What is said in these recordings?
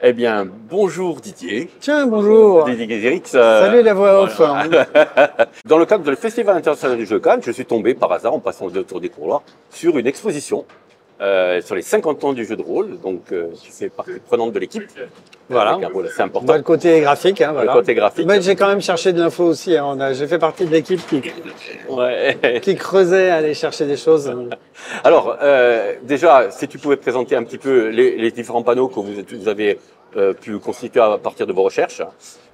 Eh bien, bonjour Didier. Tiens, bonjour. Didier Guézérix. Salut la voix off. Voilà. Dans le cadre du Festival international du jeu Cannes, je suis tombé par hasard, en passant autour des couloirs, sur une exposition sur les 50 ans du jeu de rôle. Donc, je fais partie prenante de l'équipe. Voilà. C'est important. Le côté graphique. Hein, voilà. Le côté graphique. Mais j'ai quand même cherché de l'info aussi. Hein. J'ai fait partie de l'équipe qui creusait à aller chercher des choses. Alors, déjà, si tu pouvais présenter un petit peu les différents panneaux que vous avez pu constituer à partir de vos recherches.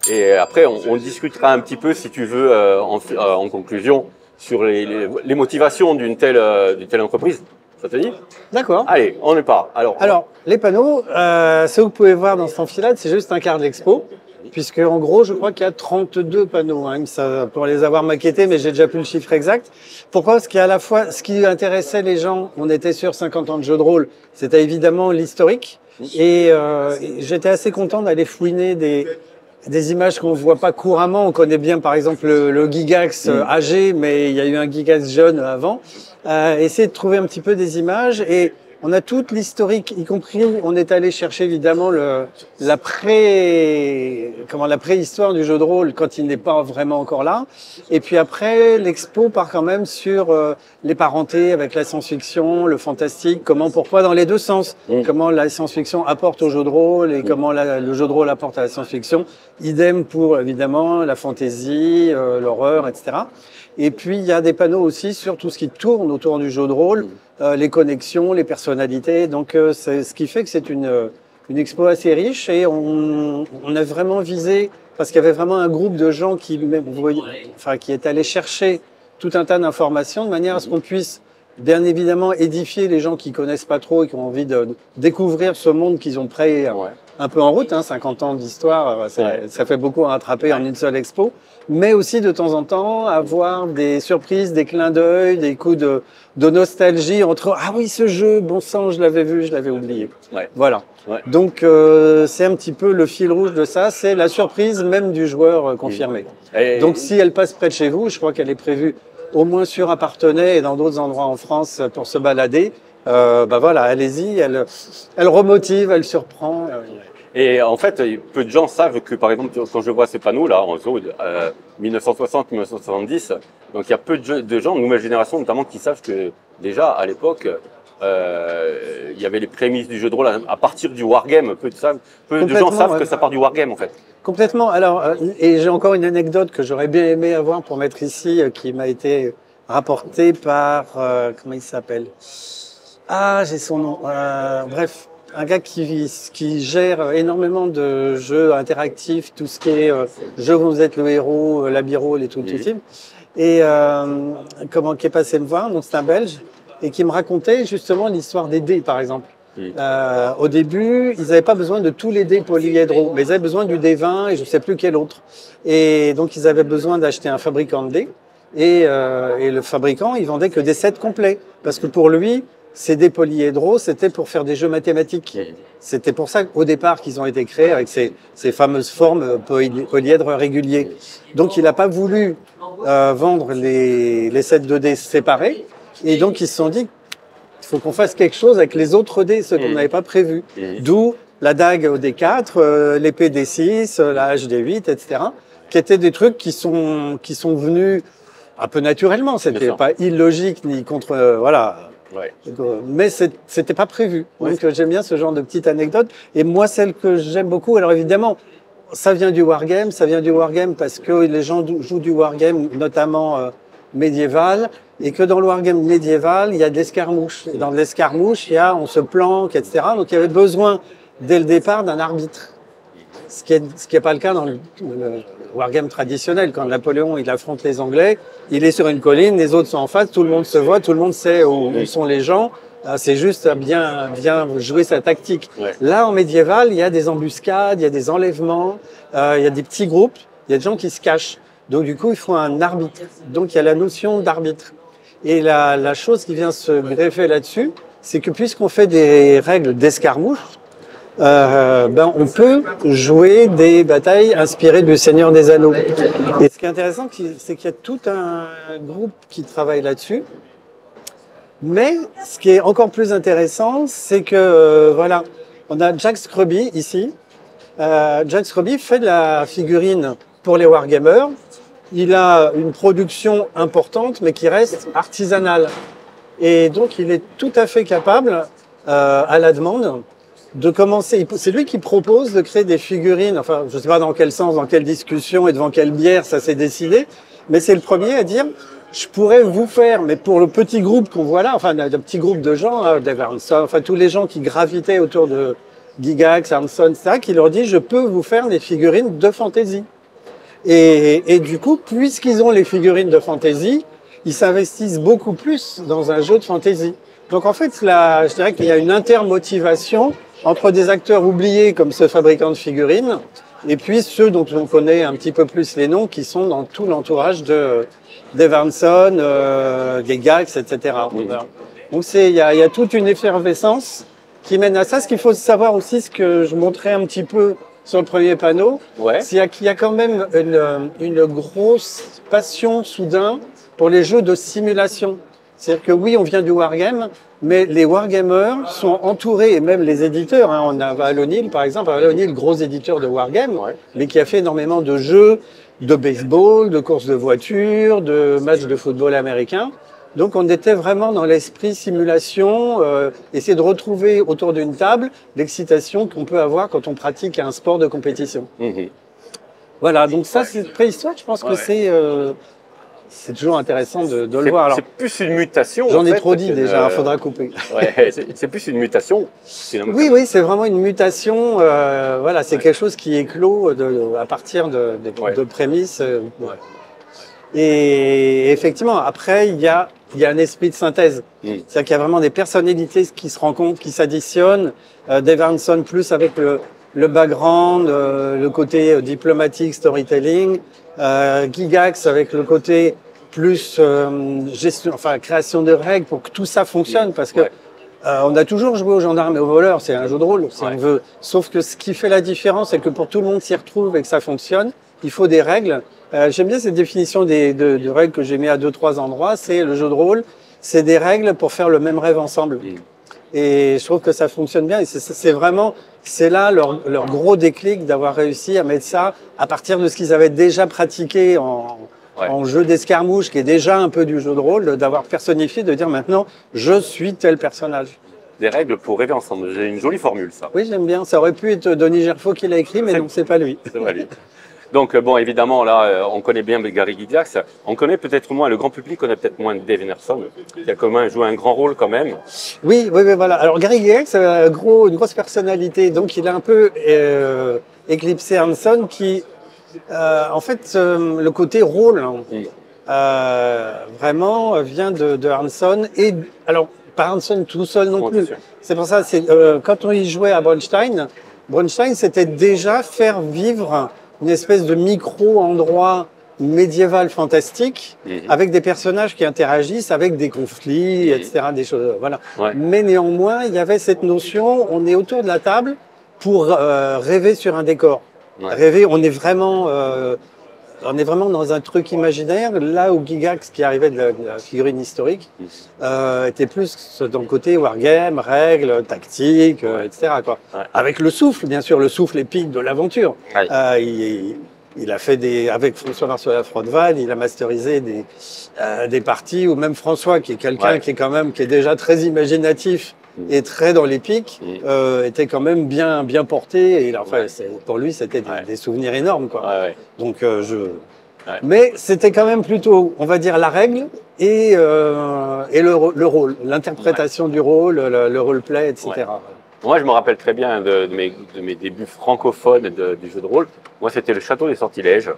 Et après, on discutera un petit peu, si tu veux, en conclusion, sur les motivations d'une telle entreprise. Ça te dit? D'accord. Allez, on y part. Alors, les panneaux, ce que vous pouvez voir dans cet enfilade, c'est juste un quart de l'expo. Puisque, en gros, je crois qu'il y a 32 panneaux, hein, pour les avoir maquettés, mais j'ai déjà plus le chiffre exact. Pourquoi? Parce qu'à la fois, ce qui intéressait les gens, on était sur 50 ans de jeu de rôle, c'était évidemment l'historique. Et j'étais assez content d'aller fouiner des images qu'on ne voit pas couramment. On connaît bien, par exemple, le Gigax âgé, mais il y a eu un Gigax jeune avant. Essayer de trouver un petit peu des images et on a toute l'historique, y compris, on est allé chercher évidemment la préhistoire du jeu de rôle quand il n'est pas vraiment encore là. Et puis après, l'expo part quand même sur les parentés avec la science-fiction, le fantastique, pourquoi dans les deux sens. Comment la science-fiction apporte au jeu de rôle et comment le jeu de rôle apporte à la science-fiction. Idem pour évidemment la fantasy, l'horreur, etc. Et puis, il y a des panneaux aussi sur tout ce qui tourne autour du jeu de rôle, les connexions, les personnalités. Donc, c'est ce qui fait que c'est une expo assez riche et on a vraiment visé, parce qu'il y avait vraiment un groupe de gens qui est allé chercher tout un tas d'informations de manière à ce qu'on puisse, bien évidemment, édifier les gens qui connaissent pas trop et qui ont envie de découvrir ce monde qu'ils ont pris un peu en route, hein, 50 ans d'histoire, ça fait beaucoup à rattraper en une seule expo, mais aussi de temps en temps avoir des surprises, des clins d'œil, des coups de nostalgie entre « Ah oui, ce jeu, bon sang, je l'avais vu, je l'avais oublié. » Voilà. Ouais. Donc, c'est un petit peu le fil rouge de ça, c'est la surprise même du joueur confirmé. Donc, si elle passe près de chez vous, je crois qu'elle est prévue au moins sur Appartenay et dans d'autres endroits en France pour se balader. Voilà, allez-y, elle remotive, elle surprend. Et en fait, peu de gens savent que, par exemple, quand je vois ces panneaux-là, en zone 1960-1970, donc il y a peu de gens, nouvelle génération notamment, qui savent que déjà, à l'époque, il y avait les prémices du jeu de rôle à partir du wargame. Peu de gens savent que ça part du wargame, en fait. Complètement. Alors, et j'ai encore une anecdote que j'aurais bien aimé avoir pour mettre ici, qui m'a été rapportée par, comment il s'appelle? Ah, j'ai son nom. Bref, un gars qui gère énormément de jeux interactifs, tout ce qui est jeux où vous êtes le héros, labyrole et tout le type. Et qui est passé me voir, donc c'est un Belge, et qui me racontait justement l'histoire des dés, par exemple. Au début, ils n'avaient pas besoin de tous les dés polyédros, mais ils avaient besoin du D20 et je ne sais plus quel autre. Et donc, ils avaient besoin d'acheter un fabricant de dés. Et le fabricant, il vendait que des sets complets. Parce que pour lui, ces dés polyédros, c'était pour faire des jeux mathématiques. C'était pour ça qu'au départ qu'ils ont été créés avec ces fameuses formes polyèdres réguliers. Donc, il n'a pas voulu vendre les sets de dés séparés. Et donc, ils se sont dit, il faut qu'on fasse quelque chose avec les autres dés, ceux qu'on n'avait pas prévus. D'où la dague au D4, l'épée D6, la hache D8, etc. Qui étaient des trucs qui sont venus un peu naturellement. C'était pas illogique ni contre... voilà. Ouais. Mais c'était pas prévu. Donc j'aime bien ce genre de petite anecdote. Et moi, celle que j'aime beaucoup, alors évidemment, ça vient du wargame. Ça vient du wargame parce que les gens jouent du wargame, notamment médiéval. Et que dans le wargame médiéval, il y a de l'escarmouche. Et dans l'escarmouche, on se planque, etc. Donc il y avait besoin, dès le départ, d'un arbitre. Ce qui est pas le cas dans le wargame traditionnel. Quand Napoléon il affronte les Anglais, il est sur une colline, les autres sont en face, tout le monde se voit, tout le monde sait où sont les gens. C'est juste bien jouer sa tactique. Là, en médiéval, il y a des embuscades, il y a des enlèvements, il y a des petits groupes, il y a des gens qui se cachent. Donc du coup, il faut un arbitre. Donc il y a la notion d'arbitre. Et la chose qui vient se greffer là-dessus, c'est que puisqu'on fait des règles d'escarmouche, on peut jouer des batailles inspirées du Seigneur des Anneaux. Et ce qui est intéressant, c'est qu'il y a tout un groupe qui travaille là-dessus. Mais ce qui est encore plus intéressant, c'est que voilà, on a Jack Scrubby ici, Jack Scroby fait de la figurine pour les wargamers. Il a une production importante, mais qui reste artisanale. Et donc, il est tout à fait capable, à la demande, de commencer. C'est lui qui propose de créer des figurines. Enfin, je ne sais pas dans quel sens, dans quelle discussion et devant quelle bière ça s'est décidé. Mais c'est le premier à dire, je pourrais vous faire, mais pour le petit groupe qu'on voit là, enfin, un petit groupe de gens, Dave Arneson, enfin, tous les gens qui gravitaient autour de Gygax, Arneson, etc., qui leur dit, je peux vous faire des figurines de fantasy. Et du coup, puisqu'ils ont les figurines de fantasy, ils s'investissent beaucoup plus dans un jeu de fantasy. Donc en fait, là, je dirais qu'il y a une intermotivation entre des acteurs oubliés comme ce fabricant de figurines et puis ceux dont on connaît un petit peu plus les noms qui sont dans tout l'entourage de Dave Arneson, Gygax, etc. Voilà. Donc il y a toute une effervescence qui mène à ça. Ce qu'il faut savoir aussi, ce que je montrais un petit peu sur le premier panneau, c'est qu'il y a quand même une grosse passion soudain pour les jeux de simulation. C'est-à-dire que oui, on vient du wargame, mais les wargamers sont entourés, et même les éditeurs. Hein, on a Val O'Neill, par exemple, Val O'Neill, gros éditeur de wargame, mais qui a fait énormément de jeux de baseball, de courses de voitures, de matchs de football américain. Donc on était vraiment dans l'esprit simulation, essayer de retrouver autour d'une table l'excitation qu'on peut avoir quand on pratique un sport de compétition. Voilà, donc ça c'est préhistoire, je pense que c'est toujours intéressant de le voir. C'est plus une mutation. J'en ai trop dit déjà, il faudra couper. C'est plus une mutation. Oui, c'est vraiment une mutation. Voilà, c'est quelque chose qui éclot à partir de prémices. Et effectivement, après, il y a un esprit de synthèse. C'est-à-dire qu'il y a vraiment des personnalités qui se rencontrent, qui s'additionnent. Dave Arneson plus avec le background, le côté diplomatique, storytelling. Gygax avec le côté plus gestion, enfin création de règles pour que tout ça fonctionne, parce que on a toujours joué aux gendarmes et aux voleurs, c'est un jeu de rôle si on veut. Sauf que ce qui fait la différence, c'est que pour tout le monde s'y retrouve et que ça fonctionne, il faut des règles. J'aime bien cette définition de règles que j'ai mis à 2-3 endroits. C'est le jeu de rôle, c'est des règles pour faire le même rêve ensemble. Et je trouve que ça fonctionne bien. Et c'est vraiment, c'est là leur gros déclic d'avoir réussi à mettre ça à partir de ce qu'ils avaient déjà pratiqué en jeu d'escarmouche, qui est déjà un peu du jeu de rôle, d'avoir personnifié, de dire maintenant, je suis tel personnage. Des règles pour rêver ensemble. J'ai une jolie formule, ça. Oui, j'aime bien. Ça aurait pu être Denis Gerfaux qui l'a écrit, mais non, c'est pas lui. C'est pas lui. Donc, bon, évidemment, là, on connaît bien Gary Gygax. On connaît peut-être moins, le grand public connaît peut-être moins Dave Arneson, qui a quand même joué un grand rôle quand même. Oui, voilà. Alors, Gary Gygax a une grosse personnalité. Donc, il a un peu éclipsé Arneson qui, en fait, le côté rôle, vraiment vient de Arneson. Et, alors, pas Arneson tout seul non plus. C'est pour ça, quand on y jouait à Bronstein, c'était déjà faire vivre une espèce de micro-endroit médiéval fantastique avec des personnages qui interagissent avec des conflits, etc., des choses, voilà. Mais néanmoins, il y avait cette notion, on est autour de la table pour rêver sur un décor. Rêver, on est vraiment dans un truc imaginaire, là où Gygax, qui arrivait de la figurine historique, était plus dans le côté wargame, règles, tactiques, etc., quoi. Avec le souffle, bien sûr, le souffle épique de l'aventure. Il a fait avec François Marceau Frodeval, il a masterisé des parties, ou même François, qui est quelqu'un qui est déjà très imaginatif et très dans l'épique, était quand même bien porté. Et enfin, pour lui, c'était des souvenirs énormes, quoi. Donc, mais c'était quand même plutôt, on va dire, la règle et le rôle, l'interprétation du rôle, le roleplay, etc. Moi, je me rappelle très bien de mes débuts francophones du jeu de rôle. Moi, c'était le Château des Sortilèges.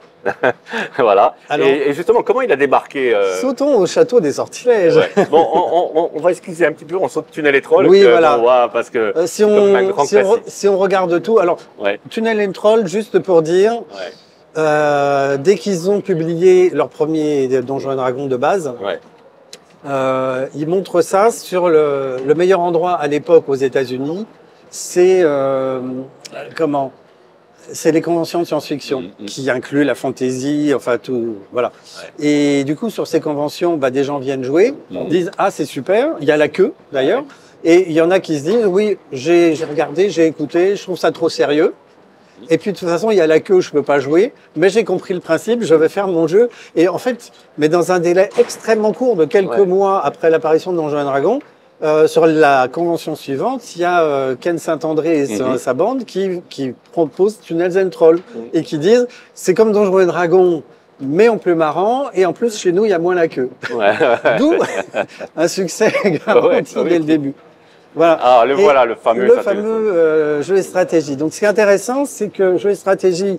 Voilà. Alors, et justement, comment il a débarqué Sautons au Château des Sortilèges. Bon, on va excuser un petit peu. On saute Tunnel et Troll. Oui, voilà. Parce que si on regarde tout, alors Tunnel et Troll, juste pour dire, dès qu'ils ont publié leur premier Donjons et Dragons de base. Ils montrent ça sur le meilleur endroit à l'époque aux États-Unis, c'est c'est les conventions de science-fiction qui incluent la fantasy, enfin tout, voilà. Et du coup, sur ces conventions, des gens viennent jouer, disent c'est super, il y a la queue d'ailleurs, et il y en a qui se disent oui, j'ai regardé, j'ai écouté, je trouve ça trop sérieux. Et puis de toute façon, il y a la queue, je peux pas jouer, mais j'ai compris le principe, je vais faire mon jeu. Et en fait, mais dans un délai extrêmement court de quelques mois après l'apparition de Donjons et Dragons, sur la convention suivante, il y a Ken Saint-André et sa bande qui proposent Tunnels and Trolls et qui disent c'est comme Donjons et Dragons, mais en plus marrant, et en plus chez nous il y a moins la queue. D'où un succès garanti dès le début. Voilà. Ah, voilà le fameux. Le fameux jeu et stratégie. Donc, ce qui est intéressant, c'est que jeu et stratégie,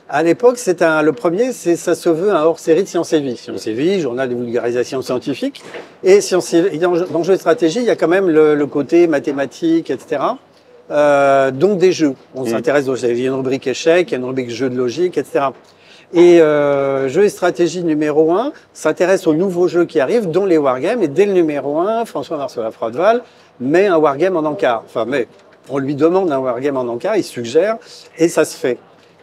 à l'époque, le premier, ça se veut un hors-série de Science et Vie. Science et Vie, journal de vulgarisation scientifique. Et dans jeu et stratégie, il y a quand même le côté mathématique, etc. Donc, des jeux. On s'intéresse aux jeux. Il y a une rubrique échec, il y a une rubrique jeu de logique, etc. Et jeu et stratégie numéro 1 s'intéresse aux nouveaux jeux qui arrivent, dont les wargames. Et dès le numéro 1, François-Marceau Lafroideval met un wargame en encart. Enfin, mais on lui demande un wargame en encart, il suggère, et ça se fait.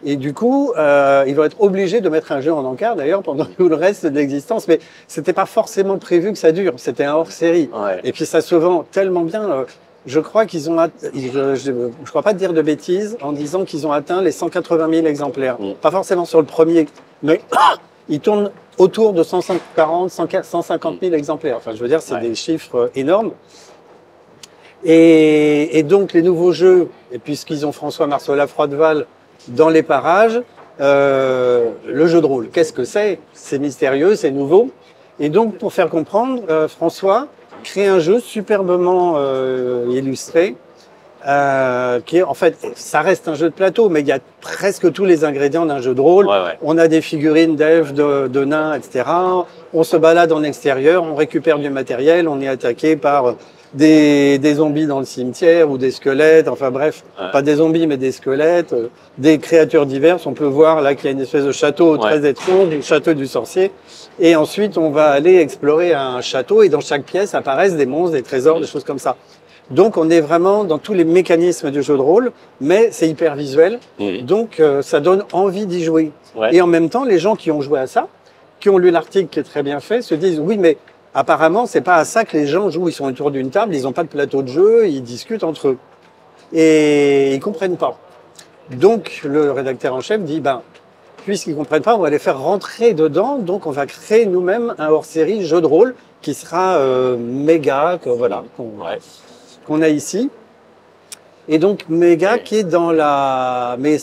Et du coup, il va être obligé de mettre un jeu en encart, d'ailleurs, pendant tout le reste de l'existence. Mais c'était pas forcément prévu que ça dure. C'était un hors-série. Et puis ça se vend tellement bien. Je crois qu'ils ont, je crois pas te dire de bêtises en disant qu'ils ont atteint les 180 000 exemplaires. Pas forcément sur le premier, mais ils tournent autour de 140, 150 000 exemplaires. Enfin, je veux dire, c'est des chiffres énormes. Et donc, les nouveaux jeux, et puisqu'ils ont François-Marceau Lafroideval dans les parages, le jeu de rôle, qu'est-ce que c'est? C'est mystérieux, c'est nouveau. Et donc, pour faire comprendre, François crée un jeu superbement illustré, qui est, en fait, ça reste un jeu de plateau, mais il y a presque tous les ingrédients d'un jeu de rôle. On a des figurines d'elfes, de nains, etc. On se balade en extérieur, on récupère du matériel, on est attaqué par des zombies dans le cimetière ou des squelettes, enfin bref, pas des zombies mais des squelettes, des créatures diverses. On peut voir là qu'il y a une espèce de château très étrange, le château du sorcier. Et ensuite, on va aller explorer un château et dans chaque pièce apparaissent des monstres, des trésors, des choses comme ça. Donc, on est vraiment dans tous les mécanismes du jeu de rôle, mais c'est hyper visuel. Donc, ça donne envie d'y jouer. Et en même temps, les gens qui ont joué à ça, qui ont lu l'article qui est très bien fait, se disent oui, mais apparemment, c'est pas à ça que les gens jouent. Ils sont autour d'une table, ils n'ont pas de plateau de jeu, ils discutent entre eux. Et ils comprennent pas. Donc, le rédacteur en chef dit, puisqu'ils comprennent pas, on va les faire rentrer dedans. Donc, on va créer nous-mêmes un hors-série jeu de rôle qui sera méga, qu'on a ici. Et donc, méga qui est dans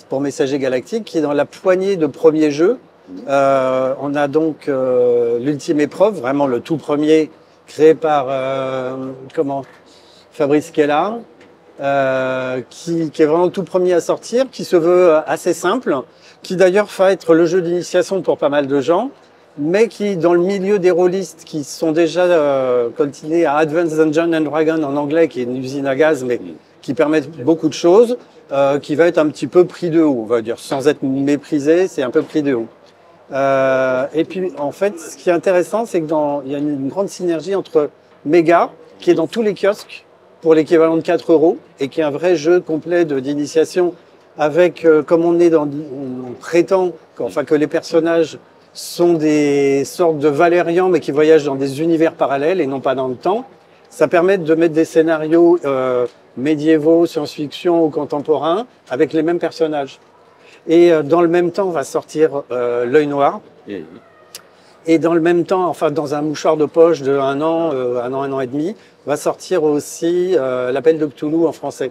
pour Messager Galactique, qui est dans la poignée de premiers jeux. On a donc l'ultime épreuve, vraiment le tout premier, créé par Fabrice Kellard, qui est vraiment le tout premier à sortir, qui se veut assez simple, qui d'ailleurs va être le jeu d'initiation pour pas mal de gens, mais qui, dans le milieu des rôlistes qui sont déjà continés à Advanced Dungeons and Dragons en anglais, qui est une usine à gaz, mais qui permet beaucoup de choses, qui va être un petit peu pris de haut, on va dire, sans être méprisé, c'est un peu pris de haut. Et puis, en fait, ce qui est intéressant, c'est qu'il y a une grande synergie entre Méga, qui est dans tous les kiosques pour l'équivalent de 4 € et qui est un vrai jeu complet d'initiation avec, comme on prétend, que les personnages sont des sortes de Valérians, mais qui voyagent dans des univers parallèles et non pas dans le temps. Ça permet de mettre des scénarios médiévaux, science-fiction ou contemporains avec les mêmes personnages. Et dans le même temps, va sortir L'œil noir. Et dans le même temps, enfin dans un mouchoir de poche de un an et demi, va sortir aussi L'Appel de Cthulhu en français.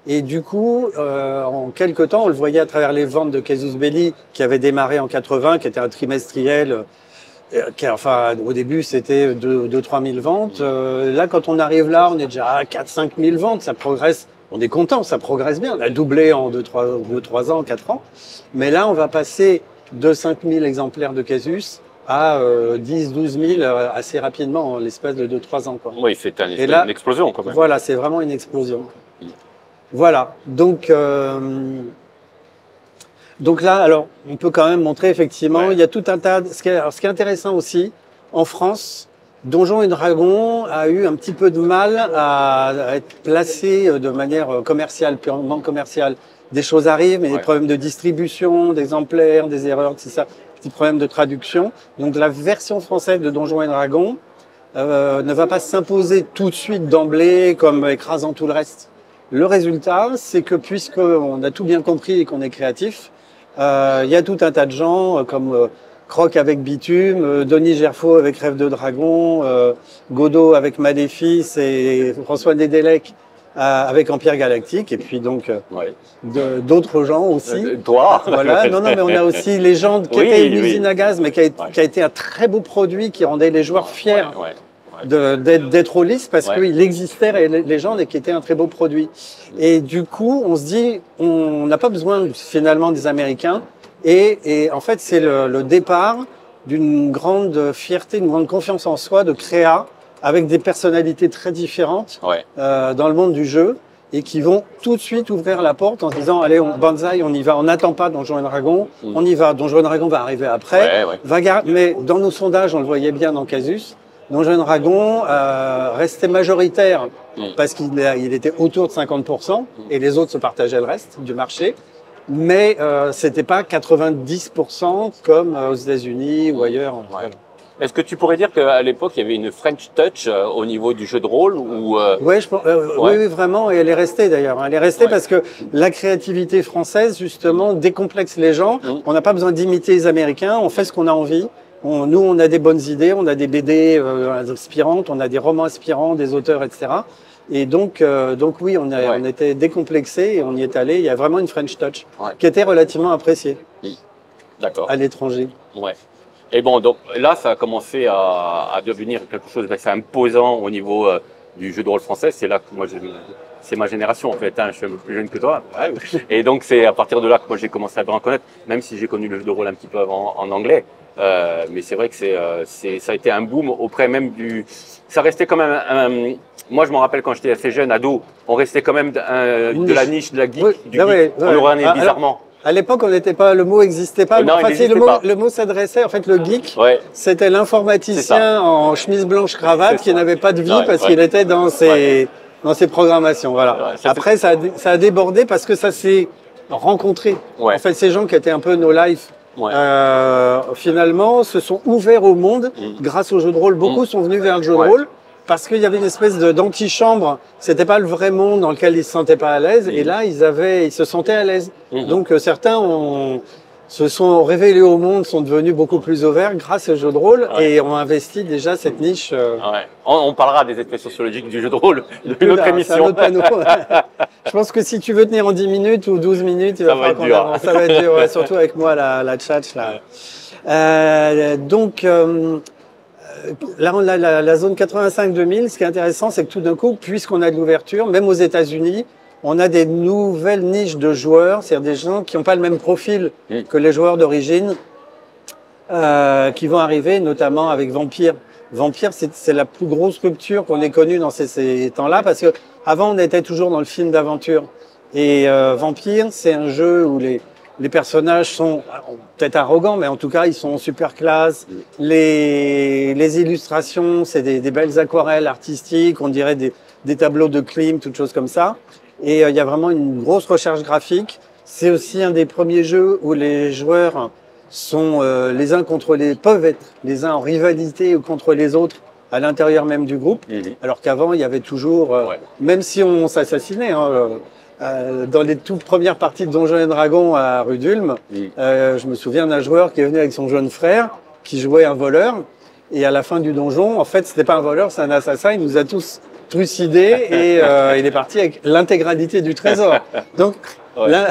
Et du coup, en quelques temps, on le voyait à travers les ventes de Casus Belli, qui avait démarré en 80, qui était un trimestriel, au début, c'était 2-3 000 ventes. Là, quand on arrive là, on est déjà à 4-5 000 ventes, ça progresse. On est content, ça progresse bien. On a doublé en 2-3 ans, 4 ans. Mais là, on va passer de 5 000 exemplaires de Casus à 10-12 000 assez rapidement, en l'espace de 2-3 ans. Oui, c'est une explosion quand même. Voilà, c'est vraiment une explosion. Voilà, donc là, alors, on peut quand même montrer effectivement, il y a tout un tas. Ce qui est intéressant aussi, en France, Donjons et Dragons a eu un petit peu de mal à être placé de manière commerciale, purement commerciale. Des choses arrivent, mais des problèmes de distribution, d'exemplaires, des erreurs, c'est ça, des problèmes de traduction. Donc la version française de Donjons et Dragons ne va pas s'imposer tout de suite d'emblée comme écrasant tout le reste. Le résultat, c'est que puisqu'on a tout bien compris et qu'on est créatif, il y a tout un tas de gens comme Croc avec Bitume, Denis Gerfaux avec Rêve de Dragon, Godot avec Maléfice et François Nedelec avec Empire Galactique, et puis donc d'autres gens aussi. Toi. Voilà. Non, mais on a aussi Légende qui était une usine à gaz, mais qui a été un très beau produit qui rendait les joueurs fiers d'être au liste parce qu'il existait Légende et qui était un très beau produit. Et du coup, on se dit, on n'a pas besoin finalement des Américains. Et en fait, c'est le départ d'une grande fierté, une grande confiance en soi de créa avec des personnalités très différentes dans le monde du jeu et qui vont tout de suite ouvrir la porte en se disant allez, Banzai, on y va, on n'attend pas Donjons et Dragons, on y va. Donjons et Dragons va arriver après. Mais dans nos sondages, on le voyait bien dans Casus, Donjons et Dragons restait majoritaire parce qu'il était autour de 50% et les autres se partageaient le reste du marché. Mais c'était pas 90% comme aux États-Unis ou ailleurs. Est-ce que tu pourrais dire qu'à l'époque il y avait une French touch au niveau du jeu de rôle ou oui, vraiment, et elle est restée d'ailleurs. Elle est restée parce que la créativité française justement décomplexe les gens. On n'a pas besoin d'imiter les Américains. On fait ce qu'on a envie. Nous, on a des bonnes idées. On a des BD inspirantes. On a des romans inspirants, des auteurs, etc. Et donc oui, on était décomplexés et on y est allé. Il y a vraiment une French touch qui était relativement appréciée à l'étranger. Et bon, donc là, ça a commencé à devenir quelque chose d'assez imposant au niveau du jeu de rôle français. C'est là que moi, c'est ma génération en fait. Hein, je suis un peu plus jeune que toi. Et donc c'est à partir de là que moi j'ai commencé à bien en connaître, même si j'ai connu le jeu de rôle un petit peu avant en anglais. Mais c'est vrai que ça a été un boom auprès même du. Ça restait quand même. Moi, je me rappelle quand j'étais assez jeune, ado, on restait quand même de la niche de la geek, du geek. On le regardait bizarrement. À l'époque, on n'était pas, le mot n'existait pas. Non, le mot s'adressait, en fait, le geek, c'était l'informaticien en chemise blanche cravate qui n'avait pas de vie parce qu'il était dans ses programmations. Voilà. Après, ça a débordé parce que ça s'est rencontré. En fait, ces gens qui étaient un peu no life, finalement, se sont ouverts au monde grâce au jeu de rôle. Beaucoup sont venus vers le jeu de rôle. Parce qu'il y avait une espèce d'antichambre, c'était pas le vrai monde dans lequel ils se sentaient pas à l'aise, et là ils se sentaient à l'aise. Donc certains se sont révélés au monde, sont devenus beaucoup plus ouverts grâce au jeu de rôle et ont investi déjà cette niche. On parlera des effets sociologiques du jeu de rôle d'une autre émission. C'est un autre panneau. Je pense que si tu veux tenir en 10 minutes ou 12 minutes, il va falloir qu'on avance. Ça va être dur, surtout avec moi la tchatch là. La zone 85-2000, ce qui est intéressant, c'est que tout d'un coup, puisqu'on a de l'ouverture, même aux États-Unis, on a des nouvelles niches de joueurs, c'est-à-dire des gens qui n'ont pas le même profil que les joueurs d'origine, qui vont arriver, notamment avec Vampire. Vampire, c'est la plus grosse rupture qu'on ait connue dans ces temps-là, parce que avant, on était toujours dans le film d'aventure. Et Vampire, c'est un jeu où les personnages sont peut-être arrogants, mais en tout cas, ils sont super classe. Les illustrations, c'est des belles aquarelles artistiques, on dirait des tableaux de Klimt, toutes choses comme ça. Et il y a vraiment une grosse recherche graphique. C'est aussi un des premiers jeux où les joueurs sont les uns peuvent être les uns en rivalité ou contre les autres à l'intérieur même du groupe. Alors qu'avant, il y avait toujours, même si on s'assassinait, dans les toutes premières parties de Donjons et Dragons à rue d'Ulm, je me souviens d'un joueur qui est venu avec son jeune frère, qui jouait un voleur, et à la fin du donjon, en fait, c'était pas un voleur, c'est un assassin, il nous a tous trucidés, et il est parti avec l'intégralité du trésor. Donc, là,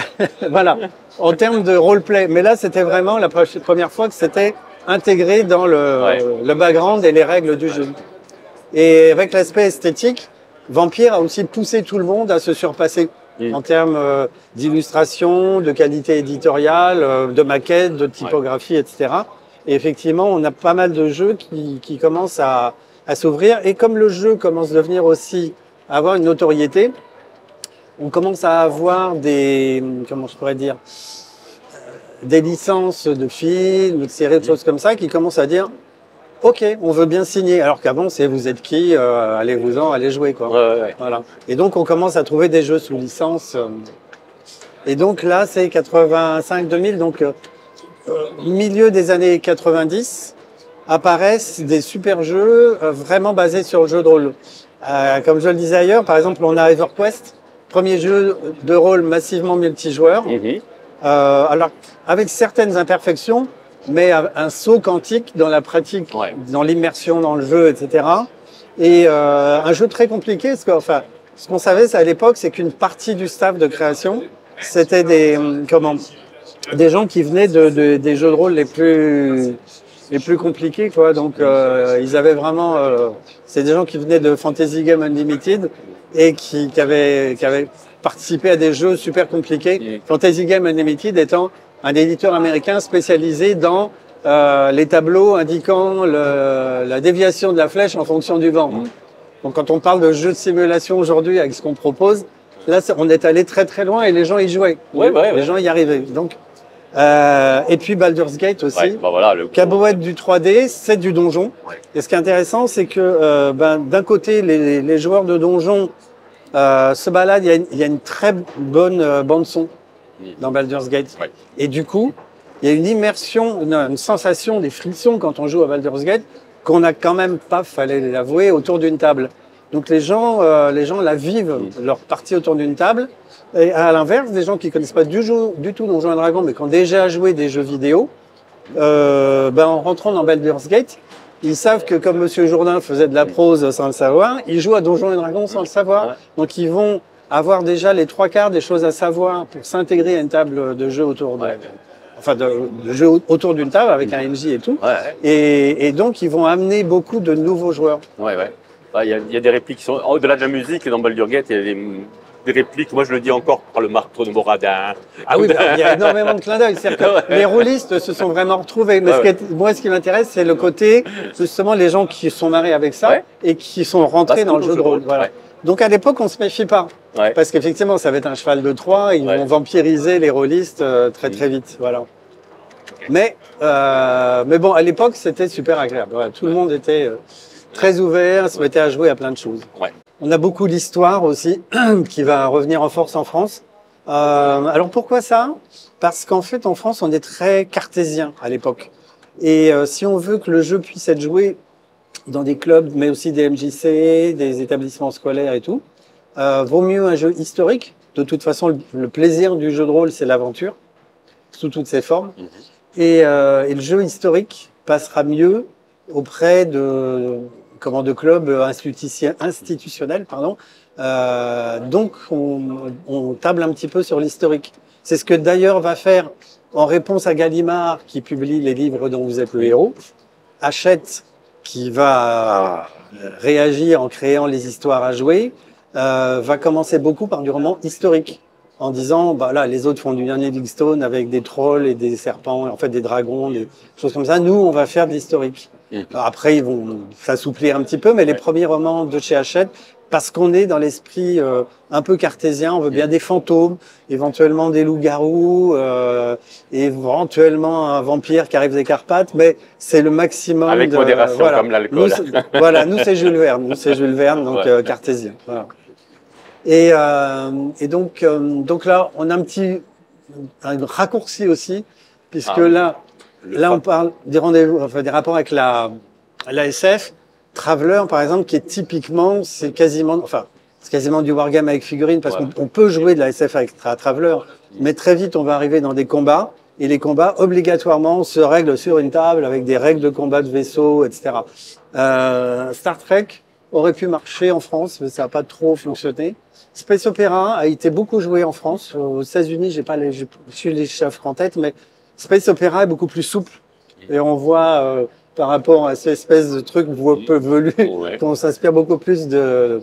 voilà, en termes de roleplay. Mais là, c'était vraiment la première fois que c'était intégré dans le background et les règles du jeu. Et avec l'aspect esthétique, Vampire a aussi poussé tout le monde à se surpasser. En termes d'illustration, de qualité éditoriale, de maquettes, de typographie, etc. Et effectivement, on a pas mal de jeux qui commencent à s'ouvrir. Et comme le jeu commence à devenir aussi, à avoir une notoriété, on commence à avoir comment je pourrais dire, des licences de films, de séries, de choses comme ça, qui commencent à dire OK, on veut bien signer. Alors qu'avant, c'est vous êtes qui, allez-vous-en, allez jouer, quoi. Voilà. Et donc, on commence à trouver des jeux sous licence. Et donc là, c'est 85-2000, donc milieu des années 90, apparaissent des super jeux vraiment basés sur le jeu de rôle. Comme je le disais ailleurs, par exemple, on a EverQuest, premier jeu de rôle massivement multijoueur. Alors, avec certaines imperfections, mais un saut quantique dans la pratique, dans l'immersion dans le jeu, etc. Et un jeu très compliqué, parce que, enfin, ce qu'on savait à l'époque, c'est qu'une partie du staff de création, c'était des gens qui venaient des jeux de rôle les plus compliqués, quoi. Donc, ils avaient vraiment, c'est des gens qui venaient de Fantasy Game Unlimited et qui avaient participé à des jeux super compliqués. Fantasy Game Unlimited étant un éditeur américain spécialisé dans les tableaux indiquant la déviation de la flèche en fonction du vent. Donc, quand on parle de jeux de simulation aujourd'hui avec ce qu'on propose, là, on est allé très très loin et les gens y jouaient. Les gens y arrivaient. Donc, et puis Baldur's Gate aussi. Qui a beau être du 3D, c'est du donjon. Et ce qui est intéressant, c'est que d'un côté, les joueurs de donjon se baladent. Il y a une très bonne bande son dans Baldur's Gate. Et du coup, il y a une immersion, une sensation, des frissons quand on joue à Baldur's Gate qu'on n'a quand même pas, fallait l'avouer, autour d'une table. Donc les gens la vivent, leur partie autour d'une table. Et à l'inverse, des gens qui connaissent pas du tout Donjons et Dragons, mais qui ont déjà joué des jeux vidéo, en rentrant dans Baldur's Gate, ils savent que comme Monsieur Jourdain faisait de la prose sans le savoir, ils jouent à Donjons et Dragons sans le savoir. Donc ils vont avoir déjà les 3/4 des choses à savoir pour s'intégrer à une table de jeu autour de jeu autour d'une table avec un MJ et tout. Et donc ils vont amener beaucoup de nouveaux joueurs. Il y a des répliques qui sont au-delà de la musique dans Baldur's Gate. Il y a des répliques, moi je le dis encore par le marteau de Moradin. Ah oui, il y a énormément de clins d'œil. Les rôlistes se sont vraiment retrouvés. Mais moi, ce qui m'intéresse, c'est le côté, justement, les gens qui sont mariés avec ça et qui sont rentrés dans le jeu de rôle. Voilà. Donc à l'époque, on se méfie pas. Parce qu'effectivement, ça va être un cheval de Troie. Ils vont vampiriser les rôlistes très très vite. Voilà. Mais bon, à l'époque, c'était super agréable. Voilà, tout le monde était très ouvert, se mettait à jouer à plein de choses. On a beaucoup d'histoire aussi qui va revenir en force en France. Alors pourquoi ça? Parce qu'en fait, en France, on est très cartésien à l'époque. Et si on veut que le jeu puisse être joué dans des clubs, mais aussi des MJC, des établissements scolaires et tout, vaut mieux un jeu historique. De toute façon, le plaisir du jeu de rôle, c'est l'aventure, sous toutes ses formes. Et le jeu historique passera mieux auprès de clubs institutionnels, pardon. Donc, on table un petit peu sur l'historique. C'est ce que d'ailleurs va faire, en réponse à Gallimard, qui publie les livres dont vous êtes le héros, Hachette, qui va réagir en créant les histoires à jouer, va commencer beaucoup par du roman historique, en disant, là, les autres font du Ian Livingstone avec des trolls et des serpents, en fait des dragons, des choses comme ça. Nous, on va faire de l'historique. Après, ils vont s'assouplir un petit peu, mais les premiers romans de chez Hachette, parce qu'on est dans l'esprit un peu cartésien, on veut bien des fantômes, éventuellement des loups-garous, éventuellement un vampire qui arrive des Carpates, mais c'est le maximum. Avec modération, comme l'alcool. Nous c'est Jules Verne, donc cartésien. Voilà. Et donc là, on a un raccourci aussi, puisque là, on parle des rendez-vous, enfin des rapports avec la SF. Traveller, par exemple, qui est typiquement, c'est quasiment du wargame avec figurines, parce qu'on peut jouer de la SF avec Traveller, mais très vite, on va arriver dans des combats, et les combats, obligatoirement, se règlent sur une table, avec des règles de combat de vaisseau, etc. Star Trek aurait pu marcher en France, mais ça n'a pas trop fonctionné. Space Opera a été beaucoup joué en France. Aux États-Unis, je suis les chiffres en tête, mais Space Opera est beaucoup plus souple, et on voit, par rapport à cette espèce de truc un peu velu, qu'on s'inspire beaucoup plus de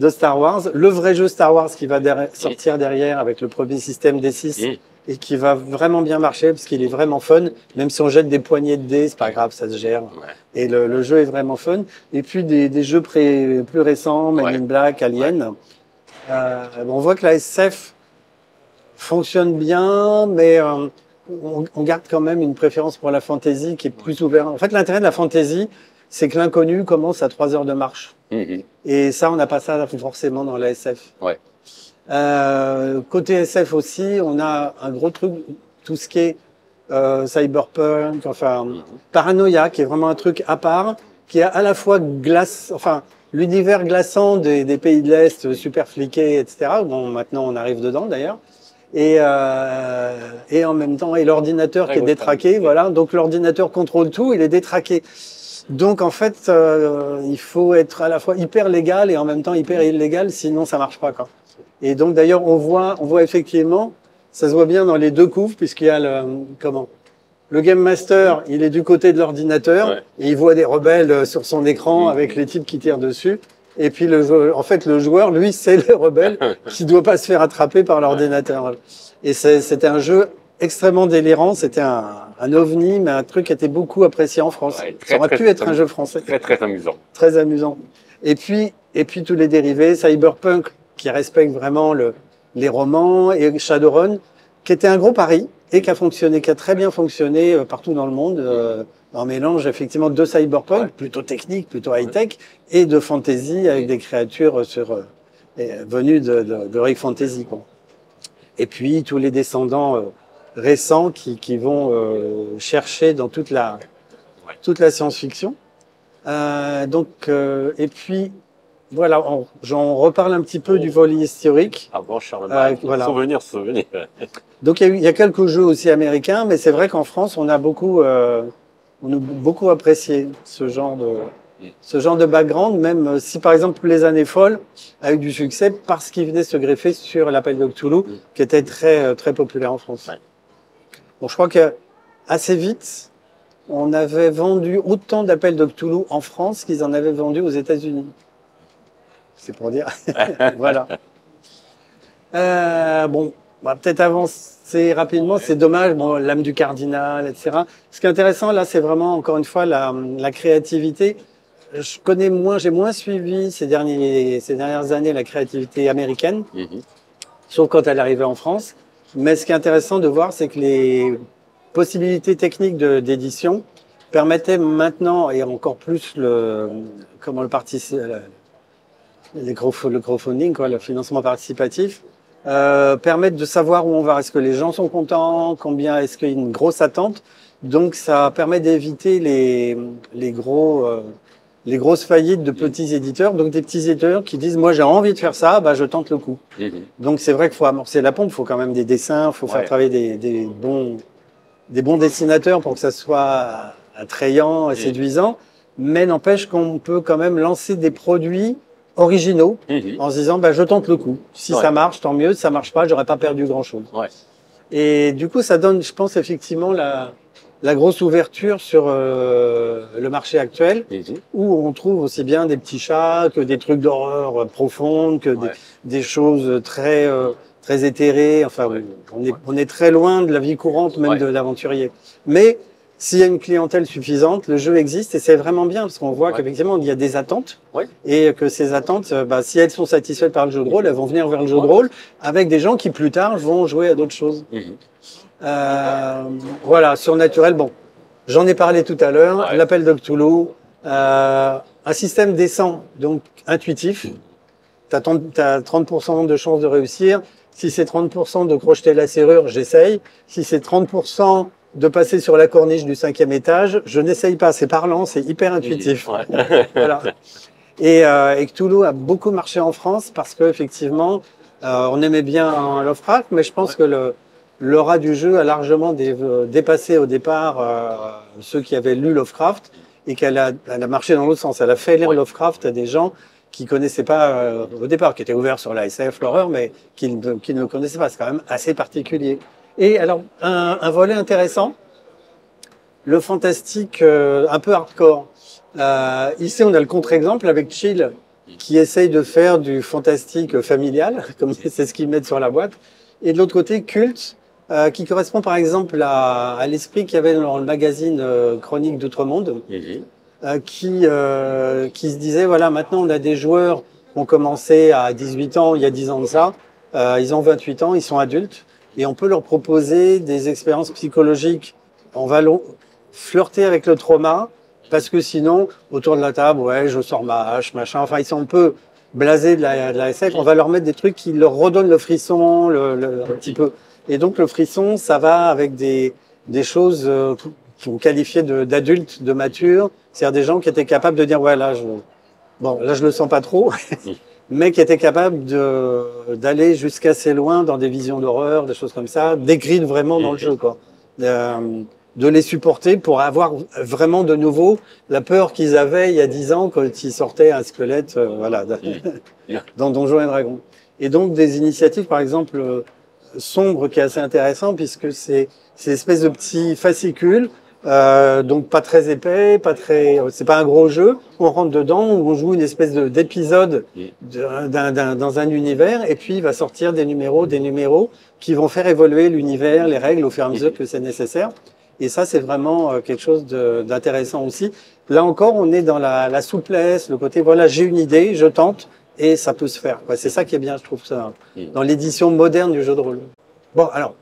Star Wars. Le vrai jeu Star Wars qui va sortir derrière avec le premier système D6 et qui va vraiment bien marcher parce qu'il est vraiment fun. Même si on jette des poignées de dés, c'est pas grave, ça se gère. Et le jeu est vraiment fun. Et puis des jeux plus récents, Men in Black, Alien. On voit que la SF fonctionne bien, mais on garde quand même une préférence pour la fantasy qui est plus ouverte. En fait, l'intérêt de la fantasy, c'est que l'inconnu commence à 3 heures de marche. Et ça, on n'a pas ça forcément dans la SF. Côté SF aussi, on a un gros truc, tout ce qui est cyberpunk, enfin paranoïa, qui est vraiment un truc à part, qui est à la fois l'univers glaçant des pays de l'Est, super fliqués, etc. Bon, maintenant on arrive dedans d'ailleurs. Et en même temps, et l'ordinateur qui est détraqué, voilà. Donc l'ordinateur contrôle tout, il est détraqué. Donc en fait, il faut être à la fois hyper légal et en même temps hyper illégal, sinon ça marche pas, quoi. Et donc d'ailleurs, on voit effectivement, ça se voit bien dans les deux couves, puisqu'il y a le Game Master, il est du côté de l'ordinateur, et il voit des rebelles sur son écran avec les types qui tirent dessus. Et puis en fait, le joueur, lui, c'est le rebelle qui doit pas se faire attraper par l'ordinateur. Et c'était un jeu extrêmement délirant. C'était un ovni, mais un truc qui était beaucoup apprécié en France. Ouais, ça aurait pu être un jeu français. Très, très amusant. Très amusant. Et puis tous les dérivés, Cyberpunk, qui respecte vraiment les romans, et Shadowrun, qui était un gros pari et qui a très bien fonctionné partout dans le monde. Un mélange effectivement de cyberpunk, plutôt technique, plutôt high-tech, et de fantasy avec des créatures venues de Rick Fantasy, quoi. Et puis tous les descendants récents qui vont chercher dans toute la science-fiction. Et puis voilà, j'en reparle un petit peu du volet historique. Ah bon, Charlemagne, voilà. Souvenir. Donc il y a quelques jeux aussi américains, mais c'est vrai qu'en France on a beaucoup apprécié ce genre de background, même si par exemple Les Années Folles a eu du succès parce qu'il venait se greffer sur l'appel de Cthulhu, qui était très très populaire en France. Ouais. Bon, je crois que assez vite, on avait vendu autant d'appels de Cthulhu en France qu'ils en avaient vendu aux États-Unis. C'est pour dire. Voilà. Bon, on va peut-être avancer rapidement. C'est dommage. Bon, l'âme du cardinal, etc. Ce qui est intéressant là, c'est vraiment encore une fois la créativité. J'ai moins suivi ces dernières années la créativité américaine, sauf quand elle arrivait en France. Mais ce qui est intéressant de voir, c'est que les possibilités techniques d'édition permettaient maintenant, et encore plus le crowdfunding, quoi, le financement participatif, permettent de savoir où on va. Est-ce que les gens sont contents? Combien? Est-ce qu'il y a une grosse attente? Donc, ça permet d'éviter les grosses faillites de petits éditeurs. Donc, des petits éditeurs qui disent, moi, j'ai envie de faire ça, bah, je tente le coup. Donc, c'est vrai qu'il faut amorcer la pompe. Il faut quand même des dessins. Il faut faire travailler des bons dessinateurs pour que ça soit attrayant et séduisant. Mais n'empêche qu'on peut quand même lancer des produits originaux en se disant bah, je tente le coup. Si ça marche, tant mieux. Si ça marche pas, j'aurais pas perdu grand-chose. Et du coup, ça donne, je pense, effectivement la grosse ouverture sur le marché actuel où on trouve aussi bien des petits chats que des trucs d'horreur profondes, que des choses très très éthérées. Enfin, on est très loin de la vie courante, même de l'aventurier. Mais s'il y a une clientèle suffisante, le jeu existe et c'est vraiment bien parce qu'on voit qu'effectivement il y a des attentes et que ces attentes, bah, si elles sont satisfaites par le jeu de rôle, elles vont venir vers le jeu de rôle avec des gens qui plus tard vont jouer à d'autres choses. Voilà, surnaturel. Bon, j'en ai parlé tout à l'heure. L'appel de Cthulhu, un système décent, donc intuitif. T'as 30% de chances de réussir. Si c'est 30% de crocheter la serrure, j'essaye. Si c'est 30% de passer sur la corniche du 5e étage, je n'essaye pas. C'est parlant, c'est hyper intuitif. Voilà. Et Cthulhu a beaucoup marché en France parce que effectivement, on aimait bien Lovecraft, mais je pense que l'aura du jeu a largement dépassé au départ ceux qui avaient lu Lovecraft et qu'elle a marché dans l'autre sens. Elle a fait lire Lovecraft à des gens qui connaissaient pas au départ, qui étaient ouverts sur la SF, l'horreur, mais qui ne connaissaient pas. C'est quand même assez particulier. Et alors, un volet intéressant, le fantastique un peu hardcore. Ici, on a le contre-exemple avec Chill, qui essaye de faire du fantastique familial, comme c'est ce qu'ils mettent sur la boîte. Et de l'autre côté, Culte, qui correspond par exemple à l'esprit qu'il y avait dans le magazine Chronique d'Outre-Monde, qui se disait, voilà, maintenant on a des joueurs qui ont commencé à 18 ans, il y a 10 ans de ça, ils ont 28 ans, ils sont adultes, et on peut leur proposer des expériences psychologiques. On va flirter avec le trauma, parce que sinon, autour de la table, je sors ma hache, machin. Enfin, ils sont un peu blasés de la SF. On va leur mettre des trucs qui leur redonnent le frisson, un petit peu. Et donc, le frisson, ça va avec des choses qu'on qualifiait d'adultes, de matures. C'est-à-dire des gens qui étaient capables de dire, ouais, là, bon, là je le sens pas trop, mais qui était capable d'aller jusqu'à assez loin dans des visions d'horreur, des choses comme ça, décrites vraiment dans le jeu, quoi. De les supporter pour avoir vraiment de nouveau la peur qu'ils avaient il y a 10 ans quand ils sortaient un squelette, voilà, dans Donjons et Dragons. Et donc des initiatives, par exemple, Sombre, qui est assez intéressant puisque c'est une espèce de petit fascicule, donc pas très épais, c'est pas un gros jeu. On rentre dedans, où on joue une espèce d'épisode dans un univers, et puis il va sortir des numéros qui vont faire évoluer l'univers, les règles au fur et à mesure que c'est nécessaire. Et ça, c'est vraiment quelque chose d'intéressant aussi. Là encore, on est dans la souplesse, le côté, voilà, j'ai une idée, je tente, et ça peut se faire. C'est ça qui est bien, je trouve, ça, dans l'édition moderne du jeu de rôle. Bon, alors,